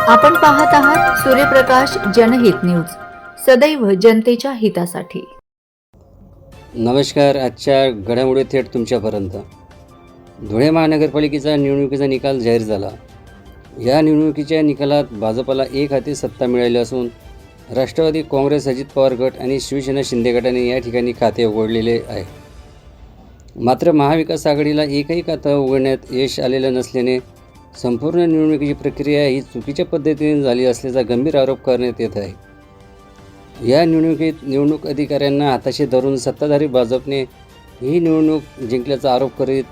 आपण पाहत आहात सूर्यप्रकाश जनहित न्यूज, सदैव जनतेच्या हितासाठी। नमस्कार। आजच्या घडामोडी थेट तुमच्यापर्यंत। धुळे महानगरपालिकेचा निवडणुकीचा निकाल जाहीर झाला। या निवडणुकीच्या निकालात भाजपला एक हाती सत्ता मिळाली असून राष्ट्रवादी काँग्रेस, अजित पवार गट आणि शिवसेना शिंदे गटाने या ठिकाणी खाते उघडलेले आहे। मात्र महाविकास आघाडीला एकही खातं उघडण्यात यश आलेलं नसल्याने संपूर्ण निवडणुकीची प्रक्रिया ही चुकीच्या पद्धतीने झाली असल्याचा गंभीर आरोप करण्यात येत आहे। या निवडणुकीत निवडणूक अधिकाऱ्यांना हाताशी धरून सत्ताधारी भाजपने ही निवडणूक जिंकल्याचा आरोप करीत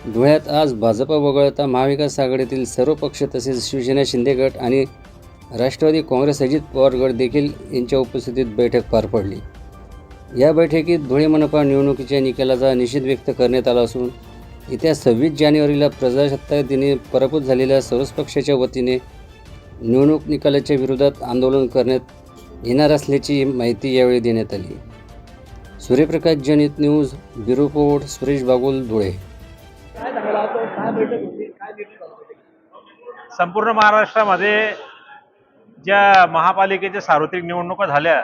धुळ्यात आज भाजप वगळता महाविकास आघाडीतील सर्व पक्ष तसेच शिवसेना शिंदे गट आणि राष्ट्रवादी काँग्रेस, अजित पवार गट देखील यांच्या उपस्थितीत बैठक पार पडली। या बैठकीत धुळे मनपा निवडणुकीच्या निकालाचा निषेध व्यक्त करण्यात आला असून येत्या 26 जानेवारीला प्रजासत्ताक दिनी पराभूत झालेल्या सर्वच पक्षाच्या वतीने निवडणूक निकालाच्या विरोधात आंदोलन करण्यात येणार असल्याची माहिती यावेळी देण्यात आली। सूर्यप्रकाश जनहित news, bureau report, Suresh Bagul, Dhule. संपूर्ण महाराष्ट्रामध्ये ज्या महापालिकेच्या सार्वत्रिक निवडणुका झाल्या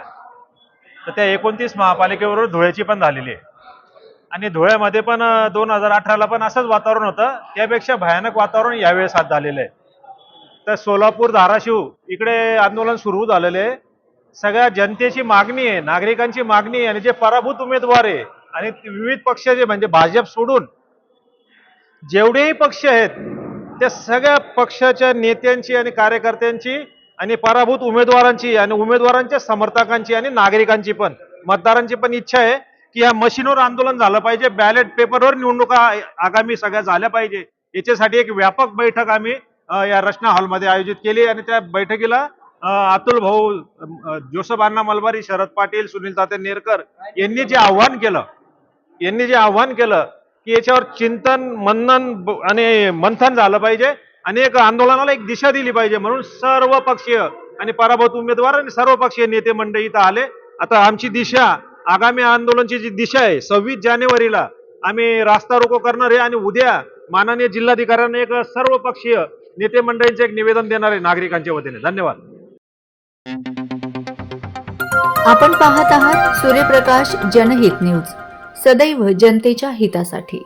तर त्या 29 महापालिकेबरोबर धुळ्याची पण झालेली आहे। आणि धुळ्यामध्ये पण 2018ला पण असंच वातावरण होतं, त्यापेक्षा भयानक वातावरण यावेळेस आज झालेलं आहे। तर सोलापूर, धाराशिव इकडे आंदोलन सुरू झालेलं आहे। सगळ्या जनतेची मागणी आहे, नागरिकांची मागणी आहे आणि जे पराभूत उमेदवार आहे आणि विविध पक्षाचे म्हणजे भाजप सोडून जेवढेही पक्ष आहेत त्या सगळ्या पक्षाच्या नेत्यांची आणि कार्यकर्त्यांची आणि पराभूत उमेदवारांची आणि उमेदवारांच्या समर्थकांची आणि नागरिकांची पण मतदारांची पण इच्छा आहे की या मशीनवर आंदोलन झालं पाहिजे, बॅलेट पेपरवर निवडणुका आगामी सगळ्या झाल्या पाहिजे। याच्यासाठी एक व्यापक बैठक आम्ही या रचना हॉलमध्ये आयोजित केली आणि त्या बैठकीला अतुल भाऊ, जोसेफ अण्णा मलबारी, शरद पाटील, सुनील तात्या नेरकर यांनी जे आव्हान केलं की याच्यावर चिंतन, मनन आणि मंथन झालं पाहिजे आणि एक आंदोलनाला एक दिशा दिली पाहिजे, म्हणून सर्व पक्षीय आणि पराभूत उमेदवार आणि सर्व पक्षीय नेते मंडळी इथं आले। आता आमची दिशा, आगामी आंदोलनाची जी दिशा आहे 26 जानेवारीला आम्ही रास्ता रोको करणार आहे आणि उद्या माननीय जिल्हाधिकाऱ्यांना एक सर्व पक्षीय नेते मंडळींचे एक निवेदन देणार आहे नागरिकांच्या वतीने। धन्यवाद। आपण पाहत आहात सूर्यप्रकाश जनहित न्यूज, सदैव जनतेच्या हितासाठी।